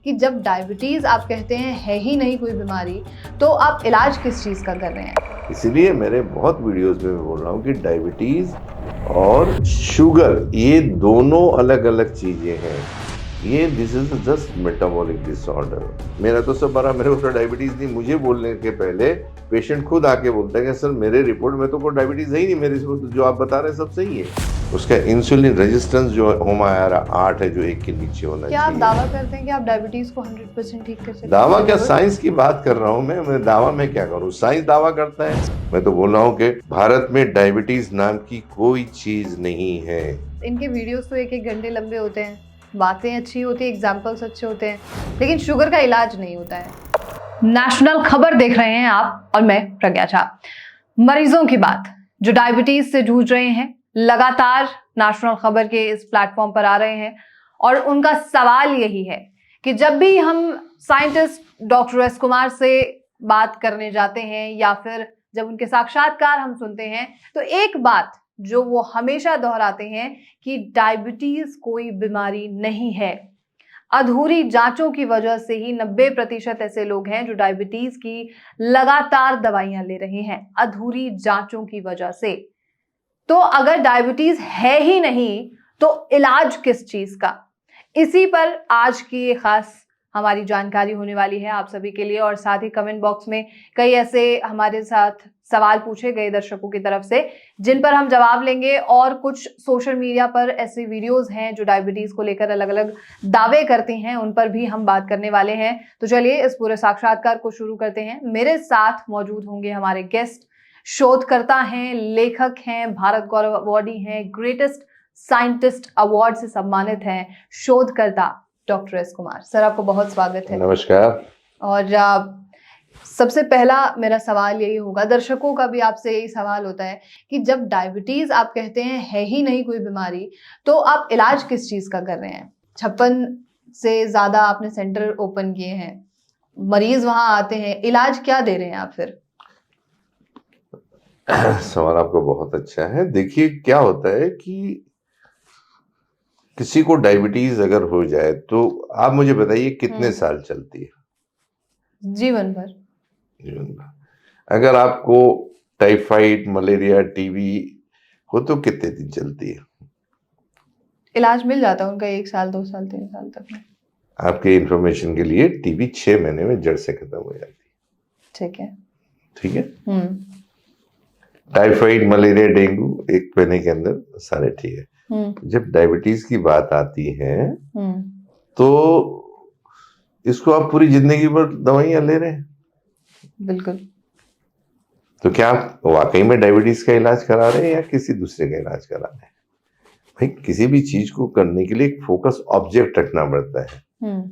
कि जब डायबिटीज आप कहते हैं है ही नहीं कोई बीमारी, तो आप इलाज किस चीज का कर रहे हैं? इसीलिए मेरे बहुत वीडियोस में मैं बोल रहा हूँ कि डायबिटीज और शुगर ये दोनों अलग अलग चीजें हैं। ये this is just metabolic disorder. मेरा तो सब बड़ा, मेरे को तो डायबिटीज नहीं, मुझे बोलने के पहले पेशेंट खुद आके बोलता है कि सर मेरे रिपोर्ट में तो कोई डायबिटीज है ही नहीं, मेरे जो आप बता रहे हैं सब सही है। उसका इंसुलिन रेजिस्टेंस जो हमारा 8 है, जो 1 के नीचे होना क्या आप चाहिए। दावा करते हैं कि आप डायबिटीज को 100% ठीक कर सकते हैं? दावा क्या, साइंस की बात कर रहा हूँ मैं दावा में क्या करूँ, साइंस दावा करता है। मैं तो बोल रहा हूँ कि भारत में डायबिटीज नाम की कोई चीज नहीं है। इनके वीडियोस तो 1-1 घंटे लंबे होते हैं, बातें अच्छी होती है, एग्जाम्पल्स अच्छे होते हैं, लेकिन शुगर का इलाज नहीं होता है। नेशनल खबर देख रहे हैं आप और मैं प्रज्ञा झा। मरीजों की बात जो डायबिटीज से जूझ रहे हैं लगातार नेशनल खबर के इस प्लेटफॉर्म पर आ रहे हैं, और उनका सवाल यही है कि जब भी हम साइंटिस्ट डॉक्टर एस कुमार से बात करने जाते हैं या फिर जब उनके साक्षात्कार हम सुनते हैं, तो एक बात जो वो हमेशा दोहराते हैं कि डायबिटीज कोई बीमारी नहीं है। अधूरी जांचों की वजह से ही 90% ऐसे लोग हैं जो डायबिटीज की लगातार दवाइयां ले रहे हैं, अधूरी जांचों की वजह से। तो अगर डायबिटीज है ही नहीं तो इलाज किस चीज का? इसी पर आज की ये खास हमारी जानकारी होने वाली है आप सभी के लिए। और साथ ही कमेंट बॉक्स में कई ऐसे हमारे साथ सवाल पूछे गए दर्शकों की तरफ से जिन पर हम जवाब लेंगे, और कुछ सोशल मीडिया पर ऐसे वीडियोस हैं जो डायबिटीज को लेकर अलग अलग दावे करती हैं, उन पर भी हम बात करने वाले हैं। तो चलिए इस पूरे साक्षात्कार को शुरू करते हैं। मेरे साथ मौजूद होंगे हमारे गेस्ट, शोधकर्ता हैं, लेखक हैं, भारत गौरव अवार्डी हैं, ग्रेटेस्ट साइंटिस्ट अवार्ड से सम्मानित हैं, शोधकर्ता डॉक्टर एस कुमार। सर आपको बहुत स्वागत है। नमस्कार। और सबसे पहला मेरा सवाल यही होगा, दर्शकों का भी आपसे यही सवाल होता है कि जब डायबिटीज आप कहते हैं है ही नहीं कोई बीमारी, तो आप इलाज किस चीज का कर रहे हैं? 56 से ज्यादा आपने सेंटर ओपन किए हैं, मरीज वहां आते हैं, इलाज क्या दे रहे हैं आप फिर? सवाल आपको बहुत अच्छा है। देखिए क्या होता है कि किसी को डायबिटीज अगर हो जाए तो आप मुझे बताइए कितने साल चलती है? जीवन भर। जीवन भर। अगर आपको टाइफाइड, मलेरिया, टीबी हो तो कितने दिन चलती है? इलाज मिल जाता है उनका 1 साल 2 साल 3 साल तक में। आपके इंफॉर्मेशन के लिए टीबी 6 महीने में जड़ से खत्म हो जाती है। ठीक है। ठीक है। टाइफाइड, मलेरिया, डेंगू 1 महीने के अंदर सारे ठीक है। जब डायबिटीज की बात आती है तो इसको आप पूरी जिंदगी भर दवाइयां ले रहे हैं। बिल्कुल। तो क्या आप वाकई में डायबिटीज का इलाज करा रहे हैं या किसी दूसरे का इलाज करा रहे हैं? भाई किसी भी चीज को करने के लिए एक फोकस ऑब्जेक्ट रखना पड़ता है।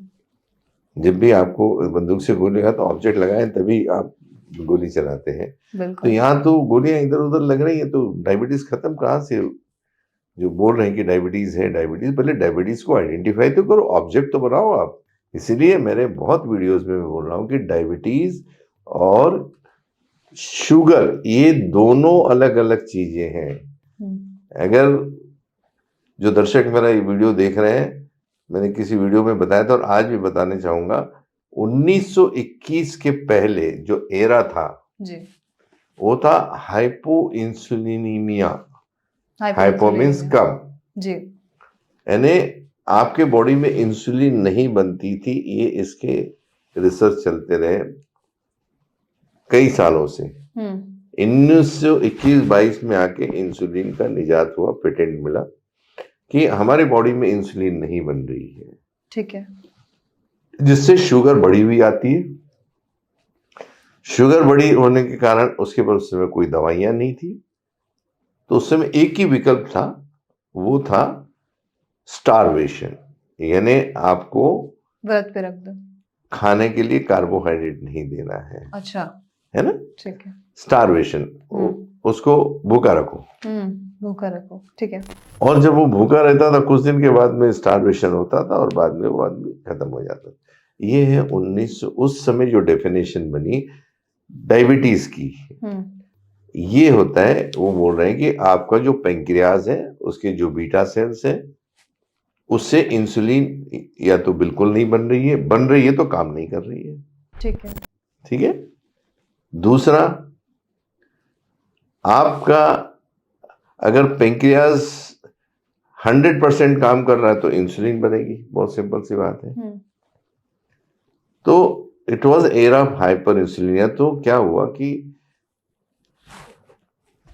जब भी आपको बंदूक से गोली लगा तो ऑब्जेक्ट लगाएं तभी आप गोली चलाते हैं। तो यहाँ तो गोलियां इधर उधर लग रही हैं, तो डायबिटीज खत्म कहाँ से? जो बोल रहे हैं कि डायबिटीज है, डायबिटीज, पहले डायबिटीज को आइडेंटिफाई तो करो, ऑब्जेक्ट तो बनाओ आप। इसीलिए मेरे बहुत वीडियोस में मैं बोल रहा हूँ कि डायबिटीज और शुगर ये दोनों अलग अलग चीजें हैं। अगर जो दर्शक मेरा ये वीडियो देख रहे हैं, मैंने किसी वीडियो में बताया था और आज भी बताने चाहूंगा, 1921 के पहले जो एरा था जी, वो था हाइपो इंसुलिनीमिया। हाइपो मीन्स कम जी, यानी आपके बॉडी में इंसुलिन नहीं बनती थी। ये इसके रिसर्च चलते रहे कई सालों से। 1921-22 में आके इंसुलिन का निजात हुआ, पेटेंट मिला कि हमारे बॉडी में इंसुलिन नहीं बन रही है। ठीक है। जिससे शुगर बढ़ी हुई आती है। शुगर बढ़ी होने के कारण उसके पास उस समय कोई दवाइयां नहीं थी, तो उस समय एक ही विकल्प था, वो था स्टारवेशन, यानी आपको व्रत पे रख दो, खाने के लिए कार्बोहाइड्रेट नहीं देना है। अच्छा, है ना? ठीक है। स्टारवेशन, उसको भूखा रखो। भूखा रखो, ठीक है। और जब वो भूखा रहता था कुछ दिन के बाद में स्टारवेशन होता था और बाद में वो आदमी खत्म हो जाता था। ये है 1900 उस समय जो डेफिनेशन बनी डायबिटीज की। ये होता है, वो बोल रहे हैं कि आपका जो पेंक्रियाज है उसके जो बीटा सेल्स हैं उससे इंसुलिन या तो बिल्कुल नहीं बन रही है तो काम नहीं कर रही है। ठीक है। ठीक है। दूसरा, आपका अगर पेंक्रियाज 100% काम कर रहा है तो इंसुलिन बनेगी, बहुत सिंपल सी बात है। तो it was air of hyper insulinemia. तो क्या हुआ कि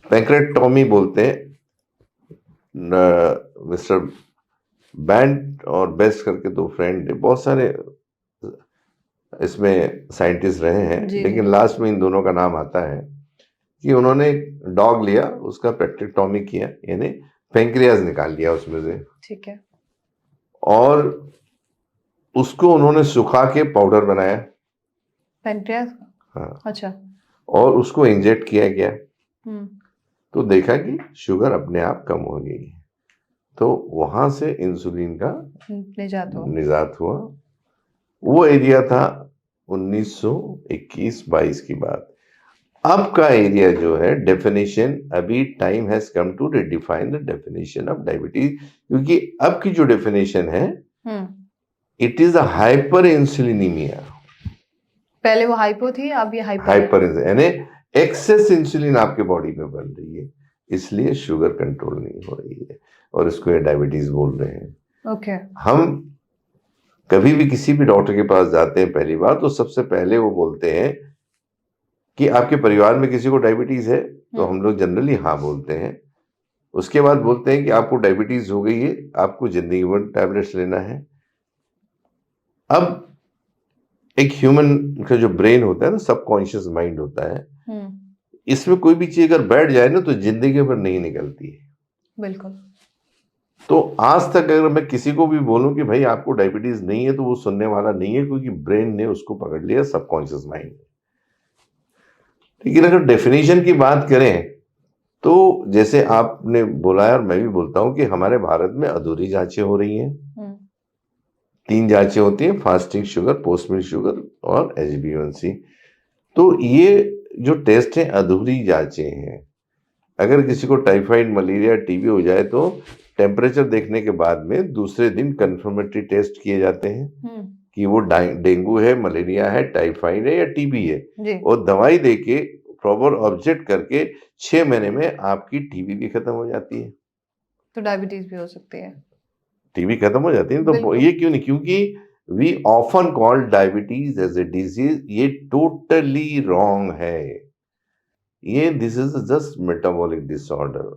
पैंक्रेक्टोमी बोलते हैं, मिस्टर बैंड और बेस्ट करके दो फ्रेंड, बहुत सारे इसमें साइंटिस्ट रहे हैं, जी, लेकिन जी। लास्ट में इन दोनों का नाम आता है कि उन्होंने डॉग लिया, उसका पैंक्रेक्टोमी किया, यानी पैंक्रियाज निकाल लिया उसमें से, ठीक है। और उसको उन्होंने सुखा के पाउडर बनाया। पेनक्रियास। हाँ। अच्छा। और उसको इंजेक्ट किया गया, हम्म। तो देखा कि शुगर अपने आप कम हो गई। तो वहां से इंसुलिन का निजात हुआ। वो एरिया था 1921-22 की बात। अब का एरिया जो है डेफिनेशन, अभी time has come to redefine the definition of diabetes, क्योंकि अब की जो डेफिनेशन है it is a hyper insulinaemia. पहले वो हाइपो थी, अब ये हाइपर यानी एक्सेस इंसुलिन आपके बॉडी में बन रही है, इसलिए शुगर कंट्रोल नहीं हो रही है, और इसको ये डायबिटीज बोल रहे हैं। ओके। हम कभी भी किसी भी डॉक्टर के पास जाते हैं पहली बार, तो सबसे पहले वो बोलते हैं कि आपके परिवार में किसी को डायबिटीज है, तो हम लोग जनरली हाँ बोलते हैं। उसके बाद बोलते हैं कि आपको डायबिटीज हो गई है, आपको जिंदगी भर टैबलेट्स लेना है। अब एक ह्यूमन का जो ब्रेन होता है ना, सबकॉन्शियस माइंड होता है, इसमें कोई भी चीज अगर बैठ जाए ना तो जिंदगी भर नहीं निकलती है। बिल्कुल। तो आज तक अगर मैं किसी को भी बोलूं कि भाई आपको डायबिटीज नहीं है, तो वो सुनने वाला नहीं है, क्योंकि ब्रेन ने उसको पकड़ लिया, सबकॉन्शियस माइंड। लेकिन अगर डेफिनेशन की बात करें तो जैसे आपने बोला है और मैं भी बोलता हूं कि हमारे भारत में अधूरी जांचें हो रही हैं। 3 जांचें होती हैं, फास्टिंग शुगर, पोस्ट मील शुगर और HbA1c। तो ये जो टेस्ट है अधूरी जांचें हैं। अगर किसी को टाइफाइड, मलेरिया, टीबी हो जाए तो टेम्परेचर देखने के बाद में दूसरे दिन कंफर्मेटरी टेस्ट किए जाते हैं कि वो डेंगू है, मलेरिया है, टाइफाइड है या टीबी है, और दवाई देके प्रॉपर ऑब्जेक्ट करके 6 महीने में आपकी टीबी भी खत्म हो जाती है। तो डायबिटीज भी हो सकती है। टीबी खत्म हो जाती है। तो ये क्यों नहीं? क्योंकि we often call diabetes as a disease. ये टोटली रॉन्ग है। ये this is just metabolic disorder.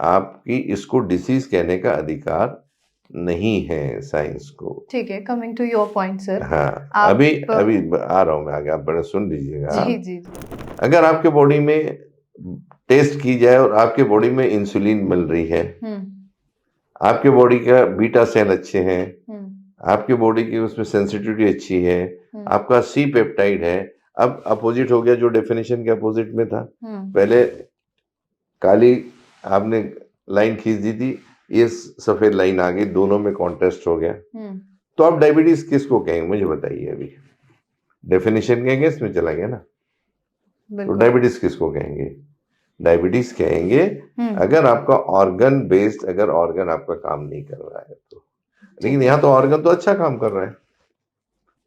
आपकी इसको डिसीज कहने का अधिकार नहीं है साइंस को। ठीक है, coming to your point sir. हाँ, अभी आ रहा हूं मैं आगे, आप बड़े सुन लीजिएगा। जी जी। अगर आपके बॉडी में टेस्ट की जाए और आपके बॉडी में इंसुलिन मिल रही है, आपके बॉडी का बीटा सेल अच्छे हैं, आपके बॉडी की उसमें सेंसिटिविटी अच्छी है, आपका सी पेप्टाइड है। अब अपोजिट हो गया, जो डेफिनेशन के अपोजिट में था। पहले काली आपने लाइन खींच दी थी, ये सफेद लाइन आ गई, दोनों में कॉन्ट्रास्ट हो गया। तो आप डायबिटीज किसको कहेंगे मुझे बताइए? अभी डेफिनेशन के अगेंस्ट में चला गया ना। तो डायबिटीज किसको कहेंगे? डायबिटीज कहेंगे अगर आपका ऑर्गन बेस्ड, अगर ऑर्गन आपका काम नहीं कर रहा है तो। लेकिन यहाँ तो ऑर्गन तो अच्छा काम कर रहा है।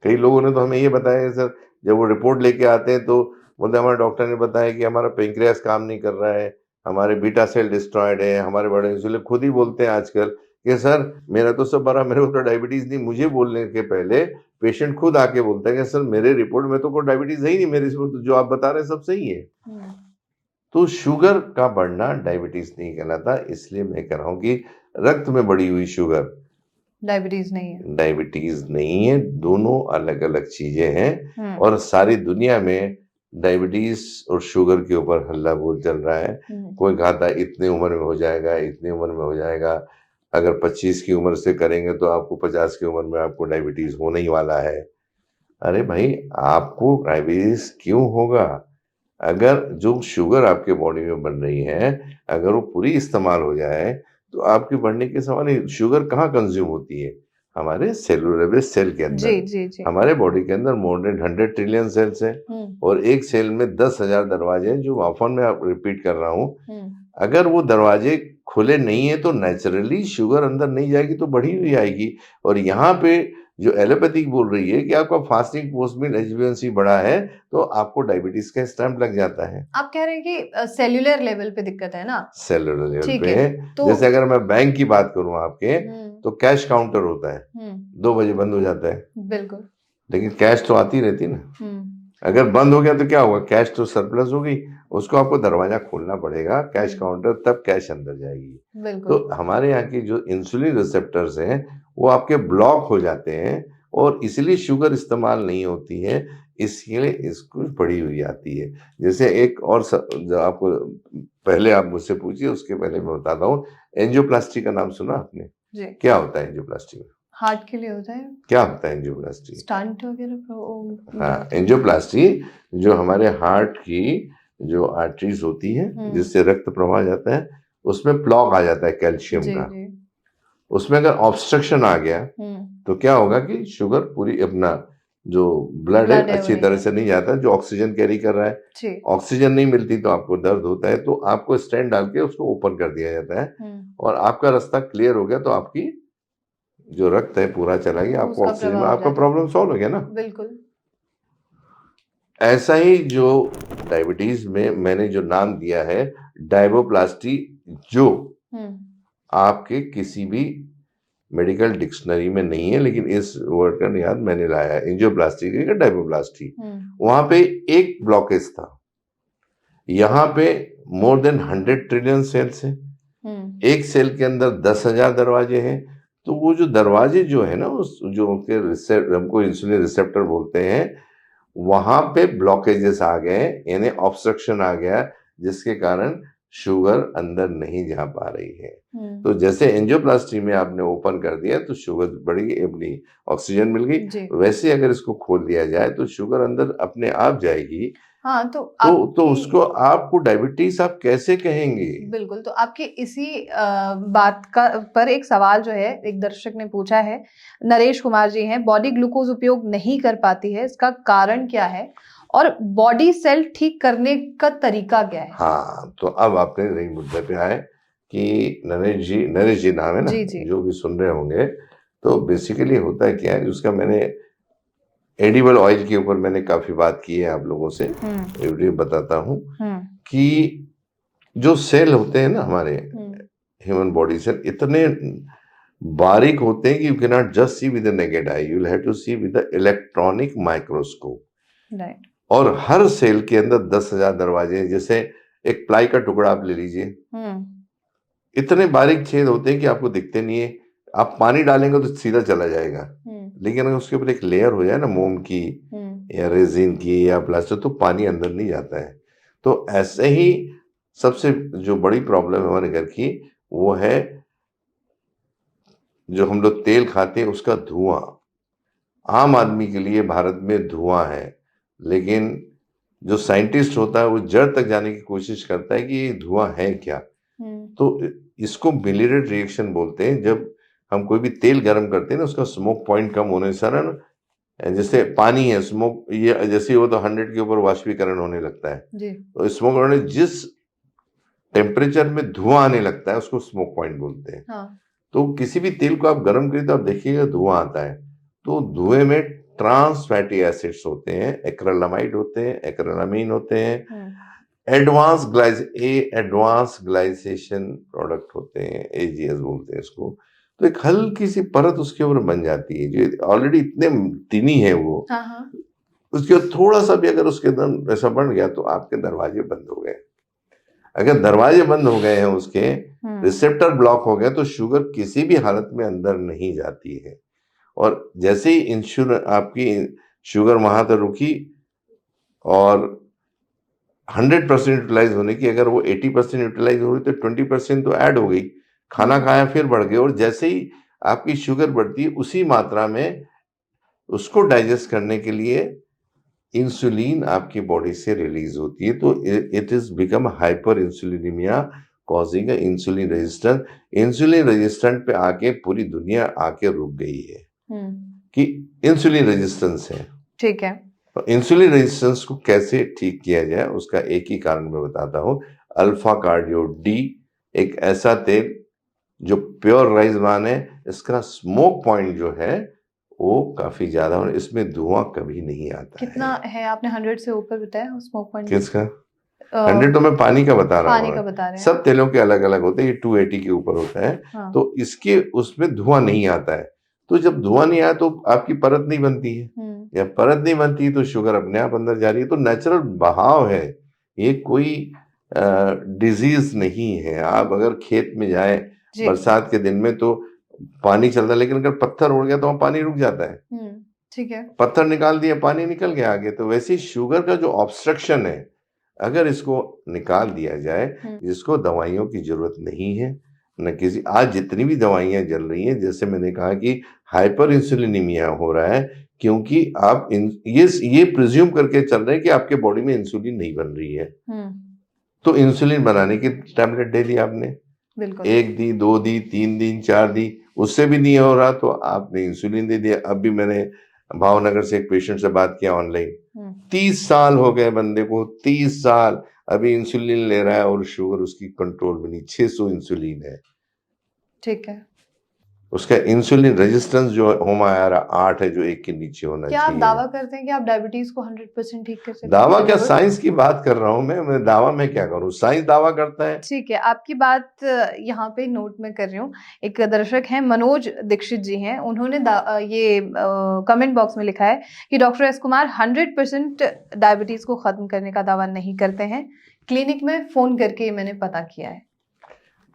कई लोगों ने तो हमें ये बताया सर, जब वो रिपोर्ट लेके आते हैं तो बोलते हमारे डॉक्टर ने बताया कि हमारा पेंक्रियास काम नहीं कर रहा है, हमारे बीटा सेल डिस्ट्रॉयड है, हमारे बड़े इंसुलिन। खुद ही बोलते हैं आजकल कि सर मेरा तो सब बड़ा, मेरे को तो डायबिटीज नहीं। मुझे बोलने के पहले पेशेंट खुद आके बोलता है कि सर मेरे रिपोर्ट में तो कोई डायबिटीज है ही नहीं, मेरे रिपोर्ट तो जो आप बता रहे हैं सब सही है। तो शुगर का बढ़ना डायबिटीज नहीं कहलाता। इसलिए मैं कह रहा हूं कि रक्त में बढ़ी हुई शुगर डायबिटीज नहीं है। डायबिटीज नहीं है, दोनों अलग अलग चीजें हैं। और सारी दुनिया में डायबिटीज और शुगर के ऊपर हल्ला बोल चल रहा है। कोई कहता है इतनी उम्र में हो जाएगा, इतनी उम्र में हो जाएगा, अगर 25 की उम्र से करेंगे तो आपको 50 की उम्र में आपको डायबिटीज होने ही वाला है। अरे भाई, आपको डायबिटीज क्यों होगा? अगर जो शुगर आपके बॉडी में बन रही है, अगर वो पूरी इस्तेमाल हो जाए तो आपके बढ़ने के सवाल नहीं। शुगर कहाँ कंज्यूम होती है? हमारे सेलुलर बेस सेल के अंदर। जी। हमारे बॉडी के अंदर मोर देन 100 ट्रिलियन सेल्स हैं, और एक सेल में 10,000 दरवाजे हैं, जो ऑफन में आप रिपीट कर रहा हूं। अगर वो दरवाजे खुले नहीं है तो नेचुरली शुगर अंदर नहीं जाएगी तो बढ़ी हुई आएगी। और यहाँ पे जो एलोपैथिक बोल रही है कि आपका फास्टिंग पोस्ट मील एचबीएनसी बढ़ा है तो आपको डायबिटीज का स्टैंप लग जाता है। आप कह रहे हैं कि सेल्यूलर लेवल पे दिक्कत है ना? सेलुलर लेवल ठीक पे है, तो जैसे अगर मैं बैंक की बात करूं आपके, तो कैश काउंटर होता है, 2 बजे बंद हो जाता है, बिल्कुल, लेकिन कैश तो आती रहती ना। अगर बंद हो गया तो क्या होगा, कैश तो सरप्लस हो गई, उसको आपको दरवाजा खोलना पड़ेगा कैश काउंटर, तब कैश अंदर जाएगी। बिल्कुल। तो हमारे यहाँ की जो इंसुलिन रिसेप्टर्स हैं वो आपके ब्लॉक हो जाते हैं और इसलिए शुगर इस्तेमाल नहीं होती है, इसलिए इसको पड़ी हुई आती है। जैसे एक और जो आपको पहले आप मुझसे पूछिए उसके पहले मैं बताता हूँ, एंजियोप्लास्टी का नाम सुना आपने? जी। क्या होता है एंजियोप्लास्टी? हार्ट के लिए होता है। क्या होता है एंजियोप्लास्टी? स्टंट वगैरह। हाँ, एंजियोप्लास्टी जो हमारे हार्ट की जो आर्टरीज होती है जिससे रक्त प्रवाह जाता है, उसमें ब्लॉक आ जाता है कैल्शियम का। उसमें अगर ऑब्स्ट्रक्शन आ गया तो क्या होगा कि शुगर पूरी अपना जो ब्लड है अच्छी तरह से नहीं जाता, जो ऑक्सीजन कैरी कर रहा है, ऑक्सीजन नहीं मिलती तो आपको दर्द होता है, तो आपको स्टेंट डाल के उसको ओपन कर दिया जाता है और आपका रास्ता क्लियर हो गया तो आपकी जो रक्त है पूरा चला गया, आपको ऑक्सीजन में आपका प्रॉब्लम सॉल्व हो गया ना। बिल्कुल। ऐसा ही जो डायबिटीज में मैंने जो नाम दिया है डायबोप्लास्टी, जो आपके किसी भी मेडिकल डिक्शनरी में नहीं है, लेकिन इस वर्ड का याद मैंने लाया है, एंजियोप्लास्टी का डायबोप्लास्टी। वहां पे एक ब्लॉकेज था, यहाँ पे मोर देन 100 ट्रिलियन सेल्स हैं, एक सेल के अंदर 10,000 दरवाजे हैं। तो वो जो दरवाजे जो है ना, उस जो हमको इंसुलिन रिसेप्टर बोलते हैं, वहां पे ब्लॉकेजेस आ गए, यानी ऑब्स्ट्रक्शन आ गया, जिसके कारण शुगर अंदर नहीं जा पा रही है। तो जैसे एंजियोप्लास्टी में आपने ओपन कर दिया तो शुगर बढ़ी, अपनी ऑक्सीजन मिल गई, वैसे अगर इसको खोल दिया जाए तो शुगर अंदर अपने आप जाएगी। हाँ, तो उसको आपको डायबिटीज आप कैसे कहेंगे? बिल्कुल। तो आपके इसी बात का पर एक सवाल जो है एक दर्शक ने पूछा है, नरेश कुमार जी हैं, बॉडी ग्लूकोज उपयोग नहीं कर पाती है, इसका कारण क्या है और बॉडी सेल ठीक करने का तरीका क्या है? हाँ, तो अब आपने सही मुद्दे पे आए कि नरेश जी नाम है ना, जो भी सुन रहे होंगे, तो बेसिकली होता है क्या है, उसका मैंने एडिबल ऑयल के ऊपर मैंने काफी बात की है आप लोगों से, बताता हूँ कि जो सेल होते हैं ना हमारे ह्यूमन बॉडी सेल, इतने बारीक होते हैं कि you can not just see with the naked eye, you will have to see with the electronic microscope. Right. और हर सेल के अंदर 10,000 दरवाजे हैं। जैसे एक प्लाई का टुकड़ा आप ले लीजिए, इतने बारीक छेद होते हैं कि आपको दिखते नहीं है, आप पानी डालेंगे तो सीधा चला जाएगा, लेकिन अगर उसके ऊपर एक लेयर हो जाए ना मोम की या रेजिन की या प्लास्टर, तो पानी अंदर नहीं जाता है। तो ऐसे ही सबसे जो बड़ी प्रॉब्लम है हमारे घर की, वो है जो हम लोग तेल खाते हैं उसका धुआं। आम आदमी के लिए भारत में धुआं है, लेकिन जो साइंटिस्ट होता है वो जड़ तक जाने की कोशिश करता है कि ये धुआं है क्या। तो इसको बिलियर्ड रिएक्शन बोलते हैं। जब हम कोई भी तेल गर्म करते हैं ना, उसका स्मोक पॉइंट कम होने से ना, जैसे पानी है, स्मोक ये जैसे वो तो 100 के ऊपर वाष्पीकरण होने लगता है जी। तो स्मोक होने जिस टेम्परेचर में धुआं आने लगता है उसको स्मोक पॉइंट बोलते हैं। हाँ। तो किसी भी तेल को आप गर्म करिए तो आप देखिएगा धुआं आता है। तो धुएं में ट्रांस फैटी एसिड्स होते हैं, एक्रिलामाइड होते हैं, एक्रिलामीन होते हैं, एडवांस ग्लाइसेशन प्रोडक्ट होते हैं, एजीएस बोलते हैं इसको। तो एक हल्की सी परत उसके ऊपर बन जाती है जो ऑलरेडी इतने तिनी है वो। हाँ। उसके थोड़ा सा भी अगर उसके अंदर ऐसा बन गया तो आपके दरवाजे बंद हो गए। अगर दरवाजे बंद हो गए हैं, उसके रिसेप्टर ब्लॉक हो गए, तो शुगर किसी भी हालत में अंदर नहीं जाती है। और जैसे ही इंश्योरेंस आपकी शुगर वहां तक रुकी और 100% यूटिलाइज होने की, अगर वो 80% यूटिलाइज हो रही तो 20% तो ऐड हो गई, खाना खाया फिर बढ़ गई। और जैसे ही आपकी शुगर बढ़ती है उसी मात्रा में उसको डाइजेस्ट करने के लिए इंसुलिन आपकी बॉडी से रिलीज होती है। तो it is become hyper insulinemia causing insulin resistance. Insulin resistant पे आके पूरी दुनिया आके रुक गई है कि इंसुलिन रेजिस्टेंस है। ठीक है। तो इंसुलिन रेजिस्टेंस को कैसे ठीक किया जाए उसका एक ही कारण मैं बताता हूँ, अल्फा कार्डियो डी एक ऐसा तेल जो प्योर राइस ब्रान है, इसका स्मोक पॉइंट जो है वो काफी ज्यादा और इसमें धुआं कभी नहीं आता कितना है? आपने 100 से ऊपर बताया स्मोक पॉइंट। किसका 100? तो मैं पानी का बता रहा पानी का हूँ। बता रहे हैं। सब तेलों के अलग अलग होते हैं, ये 280 के ऊपर होता है। हाँ। तो इसके उसमें धुआं नहीं आता है। तो जब धुआं नहीं आया तो आपकी परत नहीं बनती है, या परत नहीं बनती तो शुगर अपने आप अंदर जा रही है। तो नेचुरल बहाव है, ये कोई डिजीज नहीं है। आप अगर खेत में जाए बरसात के दिन में तो पानी चलता है, लेकिन अगर पत्थर उड़ गया तो वहां पानी रुक जाता है। ठीक है, पत्थर निकाल दिया, पानी निकल गया आगे। तो वैसे ही शुगर का जो ऑब्स्ट्रक्शन है, अगर इसको निकाल दिया जाए, जिसको दवाइयों की जरूरत नहीं है न किसी, आज जितनी भी दवाइयां चल रही हैं, जैसे मैंने कहा कि हाइपर इंसुलिनीमिया हो रहा है, क्योंकि आप ये प्रिज्यूम करके चल रहे हैं कि आपके बॉडी में इंसुलिन नहीं बन रही है। तो इंसुलिन बनाने की टैबलेट दे दी आपने, बिल्कुल। 1 दी, 2 दी, 3 दी, 4 दी, उससे भी नहीं हो रहा तो आपने इंसुलिन दे दिया। अब भी मैंने भावनगर से एक पेशेंट से बात किया ऑनलाइन, 30 साल हो गए बंदे को, 30 साल अभी इंसुलिन ले रहा है और शुगर उसकी कंट्रोल में नहीं, 600 इंसुलिन है। ठीक है। उसका इंसुलिन रेजिस्टेंस जो हमारा 8 है, जो 1 के नीचे होना क्या चाहिए। आप दावा करते हैं कि आप डायबिटीज को 100% ठीक कर सकते हैं? दावा क्या, साइंस की बात कर रहा हूं मैं दावा में क्या करूं, साइंस दावा करता है। ठीक है, आपकी बात यहाँ पे नोट में कर रही हूँ। एक दर्शक हैं, मनोज दीक्षित जी हैं, उन्होंने ये कमेंट बॉक्स में लिखा है कि डॉक्टर एस कुमार 100% डायबिटीज को खत्म करने का दावा नहीं करते हैं। क्लिनिक में फोन करके मैंने पता किया है।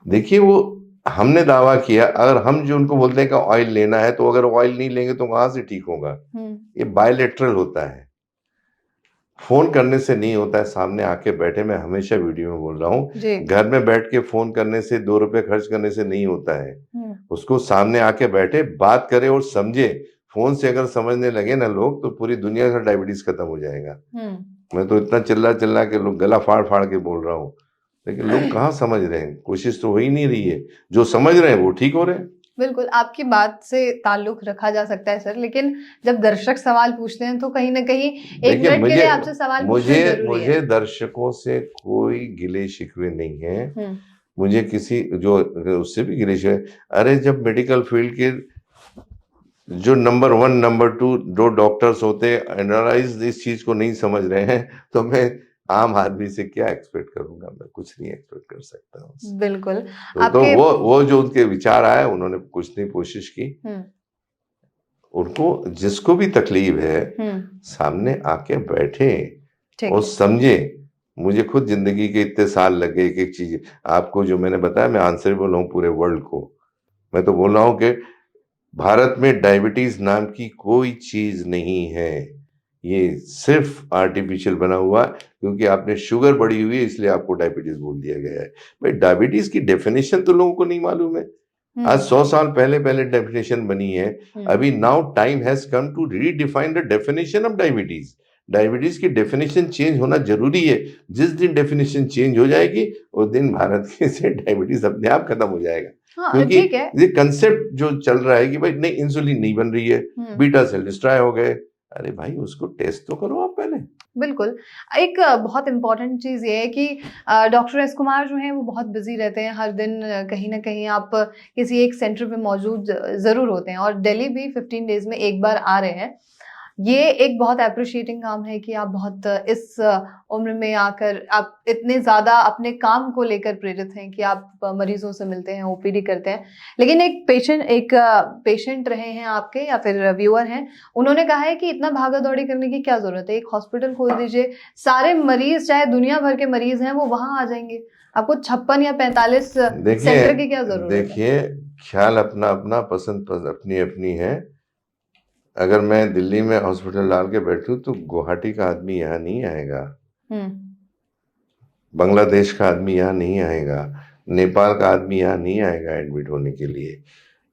देखिए, वो हमने दावा किया, अगर हम जो उनको बोलते हैं कि ऑयल लेना है, तो अगर ऑयल नहीं लेंगे तो कहां से ठीक होगा। ये बायलैटरल होता है, फोन करने से नहीं होता है, सामने आके बैठे। मैं हमेशा वीडियो में बोल रहा हूँ, घर में बैठ के फोन करने से, 2 रुपए खर्च करने से नहीं होता है। उसको सामने आके बैठे, बात करे और समझे। फोन से अगर समझने लगे ना लोग, तो पूरी दुनिया का डायबिटीज खत्म हो जाएगा। मैं तो इतना चिल्ला चिल्ला के लोग गला फाड़ फाड़ के बोल रहा हूँ, लेकिन लोग कहाँ समझ रहे हैं। कोशिश तो हो ही नहीं रही है। जो समझ रहे हैं वो ठीक हो रहे हैं। बिल्कुल, आपकी बात से ताल्लुक रखा जा सकता है सर, लेकिन जब दर्शक सवाल पूछते हैं तो कहीं ना कहीं एक मिनट के लिए आपसे सवाल पूछना जरूरी है। मुझे दर्शकों से कोई गिले शिकवे नहीं है। मुझे किसी जो उससे भी गिले शिकवे, अरे जब मेडिकल फील्ड के जो नंबर 1 नंबर 2 जो डॉक्टर्स होते एनालाइज इस चीज को नहीं समझ रहे हैं, तो मैं आम आदमी से क्या एक्सपेक्ट करूंगा। मैं कुछ नहीं एक्सपेक्ट कर सकता हूँ। बिल्कुल। तो वो जो उनके विचार आए, उन्होंने कुछ नहीं कोशिश की। उनको जिसको भी तकलीफ है, सामने आके बैठे और समझे। मुझे खुद जिंदगी के इतने साल लगे, एक एक चीज आपको जो मैंने बताया, मैं आंसरेबल हूँ पूरे वर्ल्ड को। मैं तो बोल रहा हूँ कि भारत में डायबिटीज नाम की कोई चीज नहीं है। ये सिर्फ आर्टिफिशियल बना हुआ, क्योंकि आपने शुगर बढ़ी हुई है इसलिए आपको डायबिटीज बोल दिया गया है। भाई, डायबिटीज की डेफिनेशन तो लोगों को नहीं मालूम है। आज 100 साल पहले डेफिनेशन बनी है। अभी now time has come to redefine the definition of diabetes. Diabetes की डेफिनेशन चेंज होना जरूरी है। जिस दिन डेफिनेशन चेंज हो जाएगी, उस दिन भारत के से डायबिटीज अपने आप खत्म हो जाएगा। क्योंकि ये कंसेप्ट जो चल रहा है कि भाई नहीं, इंसुलिन नहीं बन रही है, बीटा सेल डिस्ट्रॉय हो गए। अरे भाई, उसको टेस्ट तो करो आप पहले। बिल्कुल। एक बहुत इंपॉर्टेंट चीज ये है कि डॉक्टर एस कुमार जो हैं वो बहुत बिजी रहते हैं। हर दिन कहीं ना कहीं आप किसी एक सेंटर पे मौजूद जरूर होते हैं, और दिल्ली भी 15 डेज में एक बार आ रहे हैं। ये एक बहुत अप्रिशिएटिंग काम है कि आप बहुत इस उम्र में आकर आप इतने ज्यादा अपने काम को लेकर प्रेरित हैं कि आप मरीजों से मिलते हैं, ओपीडी करते हैं। लेकिन एक पेशेंट रहे हैं आपके या फिर व्यूअर हैं, उन्होंने कहा है कि इतना भागा दौड़ी करने की क्या जरूरत है, एक हॉस्पिटल खोल दीजिए, सारे मरीज चाहे दुनिया भर के मरीज हैं वो वहां आ जाएंगे, आपको 56 या 45 सेंटर की क्या जरूरत है। देखिए, ख्याल अपना अपना, पसंद अपनी अपनी है। अगर मैं दिल्ली में हॉस्पिटल डाल के बैठूं तो गुवाहाटी का आदमी यहाँ नहीं आएगा, बांग्लादेश का आदमी यहाँ नहीं आएगा, नेपाल का आदमी यहाँ नहीं आएगा एडमिट होने के लिए।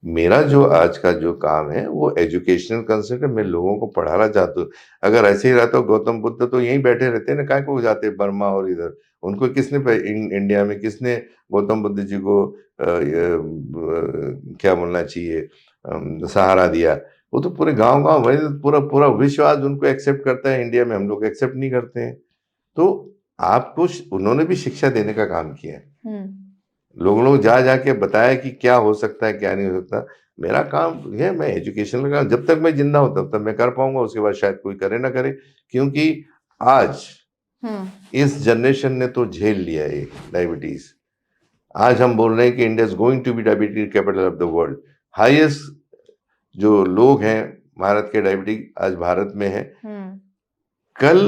मेरा जो आज का जो काम है वो एजुकेशनल कंसेप्ट है। मैं लोगों को पढ़ाना चाहता हूँ। अगर ऐसे ही रहता गौतम बुद्ध तो यहीं बैठे रहते ना, काय को जाते बर्मा और इधर। उनको किसने इंडिया में किसने गौतम बुद्ध जी को क्या बोलना चाहिए, सहारा दिया। वो तो पूरे गांव गांव भाई, पूरा पूरा विश्व आज उनको एक्सेप्ट करता है। इंडिया में हम लोग एक्सेप्ट नहीं करते हैं। तो आपको उन्होंने भी शिक्षा देने का काम किया है। लोग जा जाके बताया कि क्या हो सकता है क्या नहीं हो सकता। मेरा काम है, मैं एजुकेशन का, जब तक मैं जिंदा हूं तब तक मैं कर पाऊंगा, उसके बाद शायद कोई करे ना करे। क्योंकि आज इस जनरेशन ने तो झेल लिया है डायबिटीज। आज हम बोल रहे हैं कि India is going to be diabetes capital of the world. Highest जो लोग हैं भारत के डायबिटीज आज भारत में है। कल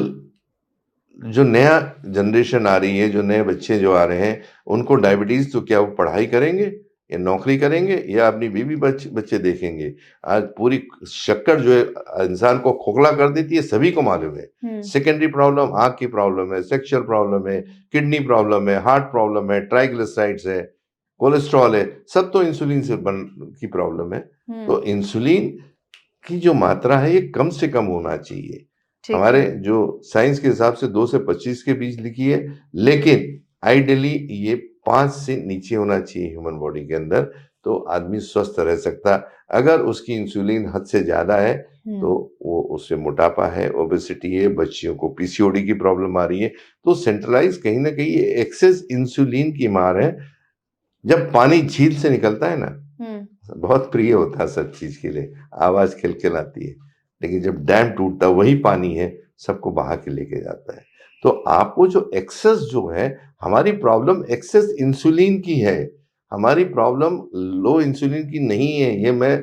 जो नया जनरेशन आ रही है, जो नए बच्चे जो आ रहे हैं, उनको डायबिटीज, तो क्या वो पढ़ाई करेंगे या नौकरी करेंगे या अपनी बीवी बच्चे देखेंगे? आज पूरी शक्कर जो है इंसान को खोखला कर देती है, सभी को मालूम है। सेकेंडरी प्रॉब्लम आंख की प्रॉब्लम है, सेक्सुअल प्रॉब्लम है, किडनी प्रॉब्लम है, हार्ट प्रॉब्लम है, ट्राइग्लिसराइड्स है, कोलेस्ट्रॉल है, सब तो इंसुलिन से की प्रॉब्लम है। तो इंसुलिन की जो मात्रा है ये कम से कम होना चाहिए। हमारे जो साइंस के हिसाब से 2 से 25 के बीच लिखी है, लेकिन आइडियली ये 5 से नीचे होना चाहिए ह्यूमन बॉडी के अंदर, तो आदमी स्वस्थ रह सकता। अगर उसकी इंसुलिन हद से ज्यादा है तो वो उससे मोटापा है, ओबेसिटी है, बच्चियों को पीसीओडी की प्रॉब्लम आ रही है। तो सेंट्रलाइज कहीं ना कहीं एक्सेस इंसुलिन की मार है। जब पानी झील से निकलता है ना, बहुत प्रिय होता है सब चीज के लिए, आवाज खिलखिलाती है, लेकिन जब डैम टूटता है वही पानी है सबको बहा के लेके जाता है। तो आपको जो एक्सेस जो है, हमारी प्रॉब्लम एक्सेस इंसुलिन की है, हमारी प्रॉब्लम लो इंसुलिन की नहीं है। ये मैं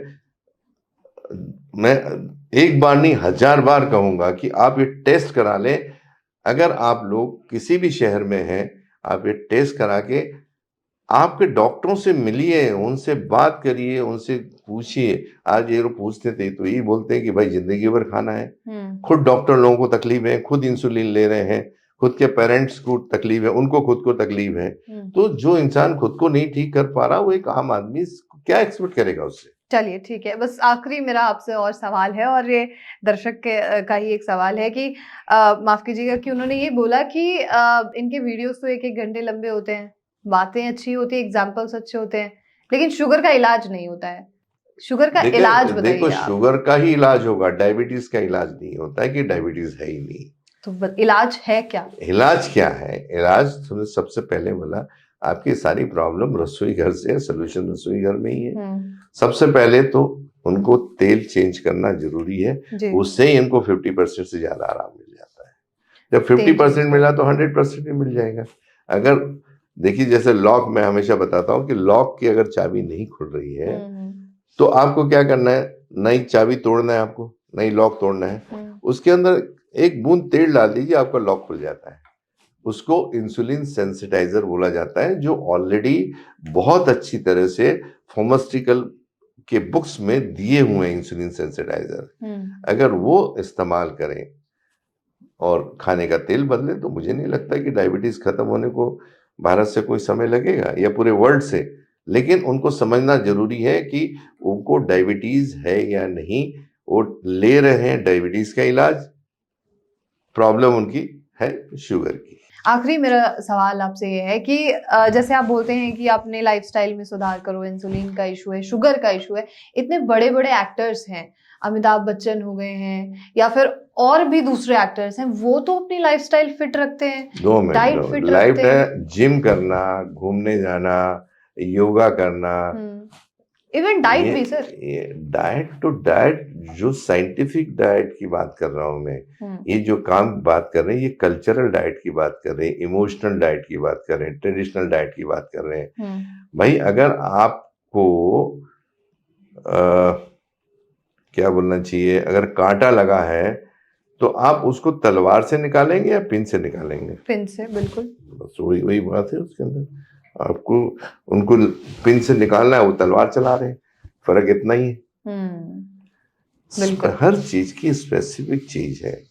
एक बार नहीं 1000 बार कहूंगा कि आप ये टेस्ट करा लें। अगर आप लोग किसी भी शहर में हैं, आप ये टेस्ट करा के आपके डॉक्टरों से मिलिए, उनसे बात करिए, उनसे पूछिए। आज ये लोग पूछते थे तो यही बोलते हैं कि भाई जिंदगी भर खाना है। खुद डॉक्टर लोगों को तकलीफ है, खुद इंसुलिन ले रहे हैं, खुद के पेरेंट्स को तकलीफ है, उनको खुद को तकलीफ है। तो जो इंसान खुद को नहीं ठीक कर पा रहा, वो एक आम आदमी क्या एक्सपेक्ट करेगा उससे? चलिए ठीक है, बस आखिरी मेरा आपसे और सवाल है, और ये दर्शक का ही एक सवाल है कि माफ कीजिएगा कि उन्होंने ये बोला कि इनके वीडियोस तो 1-1 घंटे लंबे होते हैं, बातें अच्छी होती है, एग्जाम्पल्स अच्छे होते हैं, लेकिन शुगर का इलाज नहीं होता है। शुगर का इलाज बताइए। देखो, शुगर का ही इलाज होगा, डायबिटीज का इलाज नहीं होता है कि डायबिटीज है ही नहीं। तो इलाज है क्या? इलाज क्या है? इलाज तुमने सबसे पहले बोला, आपकी सारी प्रॉब्लम रसोई घर से, सोल्यूशन रसोई घर में ही है। सबसे पहले तो उनको तेल चेंज करना जरूरी है, उससे ही इनको 50% से ज्यादा आराम मिल जाता है। जब 50% मिला तो 100% भी मिल जाएगा। अगर देखिए, जैसे लॉक, मैं हमेशा बताता हूँ कि लॉक की अगर चाबी नहीं खुल रही है तो आपको क्या करना है, नई चाबी तोड़ना है, आपको नई लॉक तोड़ना है, उसके अंदर एक बूंद तेल डाल दीजिए, आपका लॉक खुल जाता है। उसको इंसुलिन सेंसिटाइजर बोला जाता है, जो ऑलरेडी बहुत अच्छी तरह से फार्मास्यूटिकल के बुक्स में दिए हुए हैं इंसुलिन सेंसिटाइजर। अगर वो इस्तेमाल करें और खाने का तेल बदलें तो मुझे नहीं लगता कि डायबिटीज खत्म होने को भारत से कोई समय लगेगा या पूरे वर्ल्ड से। लेकिन उनको समझना जरूरी है कि उनको डायबिटीज है या नहीं, वो ले रहे हैं डायबिटीज का इलाज, प्रॉब्लम उनकी है शुगर की। आखिरी मेरा सवाल आपसे ये है कि जैसे आप बोलते हैं कि अपने लाइफस्टाइल में सुधार करो, इंसुलिन का इशू है, शुगर का इशू है, इतने बड़े बड़े एक्टर्स हैं, अमिताभ बच्चन हो गए हैं या फिर और भी दूसरे एक्टर्स हैं, वो तो अपनी लाइफस्टाइल फिट रखते हैं, डाइट फिट रखते हैं, जिम करना, घूमने जाना, योगा करना, इवन डाइट भी सर। डाइट जो साइंटिफिक डाइट की बात कर रहा हूं मैं, ये जो काम बात कर रहे हैं, ये कल्चरल डाइट की बात कर रहे हैं, इमोशनल डाइट की बात कर रहे हैं, ट्रेडिशनल डाइट की बात कर रहे हैं। भाई अगर आपको क्या बोलना चाहिए, अगर कांटा लगा है तो आप उसको तलवार से निकालेंगे या पिन से निकालेंगे? पिन से, बिल्कुल। बस वही बात है उसके अंदर। आपको उनको पिन से निकालना है, वो तलवार चला रहे हैं, फर्क इतना ही है। हर चीज की स्पेसिफिक चीज है,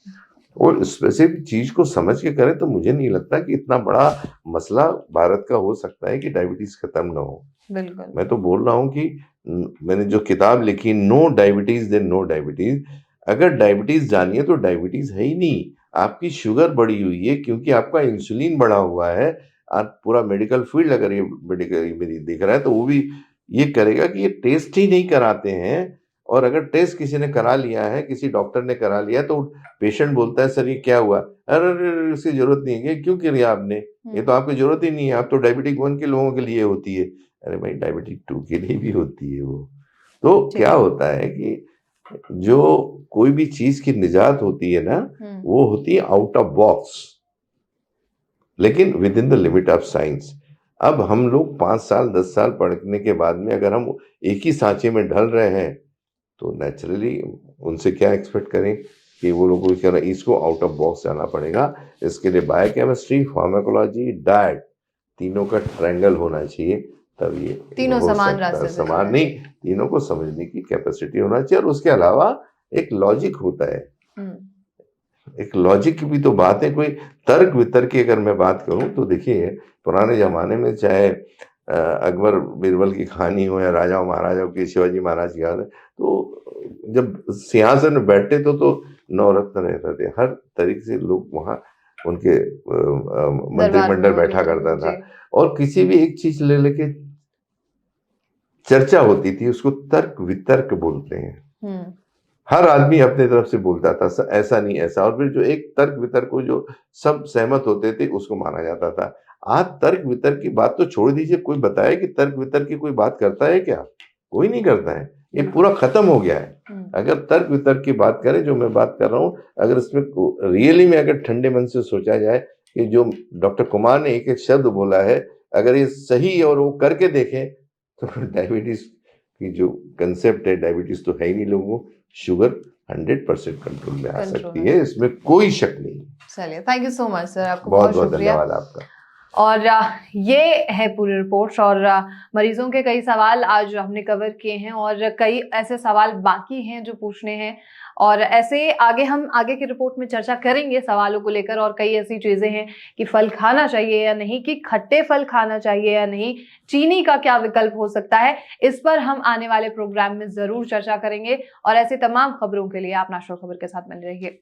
और स्पेसिफिक चीज को समझ के करें तो मुझे नहीं लगता कि इतना बड़ा मसला भारत का हो सकता है कि डायबिटीज खत्म ना हो। बिल्कुल। मैं तो बोल रहा हूँ कि मैंने जो किताब लिखी, no diabetes then no diabetes, अगर डायबिटीज जानिए तो डायबिटीज है ही नहीं, आपकी शुगर बढ़ी हुई है क्योंकि आपका इंसुलिन बढ़ा हुआ है। आप पूरा मेडिकल फील्ड अगर ये मेडिकल मेरी दिख रहा है तो वो भी ये करेगा कि ये टेस्ट ही नहीं कराते हैं, और अगर टेस्ट किसी ने करा लिया है, किसी डॉक्टर ने करा लिया, तो पेशेंट बोलता है सर ये क्या हुआ, अरे अरे अरे, इसकी जरूरत नहीं है, क्यों किया आपने, ये तो आपकी जरूरत ही नहीं है, आप तो डायबिटिक 1 के लोगों के लिए होती है। अरे भाई डायबिटिक 2 के लिए भी होती है वो। तो क्या होता है कि जो कोई भी चीज की निजात होती है ना, वो होती है आउट ऑफ बॉक्स, लेकिन with in the limit of science. अब हम लोग 5 साल 10 साल पढ़ने के बाद में अगर हम एक ही सांचे में ढल रहे हैं, तो नेचुरली उनसे क्या एक्सपेक्ट करें कि वो लोगों को इसको आउट ऑफ बॉक्स जाना पड़ेगा। इसके लिए बायोकेमिस्ट्री, फार्माकोलॉजी, डाइट, तीनों का ट्रायंगल होना चाहिए, तब ये तीनों हो समान सकता है। रास्ते से समान नहीं, तीनों को समझने की कैपेसिटी होना चाहिए, और उसके अलावा एक लॉजिक होता है। एक लॉजिक की भी तो बात है, कोई तर्क वितर्क की अगर मैं बात करूं तो देखिए, पुराने जमाने में चाहे अकबर बीरबल की कहानी हो या राजा महाराजाओं की, शिवाजी महाराज की कहानी, तो जब सिंहासन में बैठते तो नवरत्न रहते थे, हर तरीके से लोग वहां उनके मंत्रिमंडल बैठा करता था, और किसी भी एक चीज ले लेके चर्चा होती थी, उसको तर्क वितर्क बोलते हैं। हर आदमी अपने तरफ से बोलता था, ऐसा नहीं ऐसा, और फिर जो एक तर्क वितर्क को जो सब सहमत होते थे उसको माना जाता था। आज तर्क वितर्क की बात तो छोड़ दीजिए, कोई बताए कि तर्क वितर्क की कोई बात करता है क्या? कोई नहीं करता है, ये पूरा खत्म हो गया है। अगर तर्क वितर्क की बात करें, जो मैं बात कर रहा हूं, अगर इसमें रियली में अगर ठंडे मन से सोचा जाए कि जो डॉक्टर कुमार ने एक एक शब्द बोला है, अगर ये सही है और वो करके देखें, तो डायबिटीज की जो कंसेप्ट है, डायबिटीज तो है ही नहीं लोगों को, शुगर 100% कंट्रोल में आ सकती है, इसमें कोई शक नहीं। चलिए, thank you so much sir, आपको बहुत बहुत धन्यवाद आपका। और ये है पूरी रिपोर्ट, और मरीजों के कई सवाल आज हमने कवर किए हैं, और कई ऐसे सवाल बाकी हैं जो पूछने हैं, और ऐसे आगे हम आगे की रिपोर्ट में चर्चा करेंगे सवालों को लेकर। और कई ऐसी चीजें हैं कि फल खाना चाहिए या नहीं, कि खट्टे फल खाना चाहिए या नहीं, चीनी का क्या विकल्प हो सकता है, इस पर हम आने वाले प्रोग्राम में जरूर चर्चा करेंगे। और ऐसे तमाम खबरों के लिए आप नेशनल खबर के साथ बने रहिए।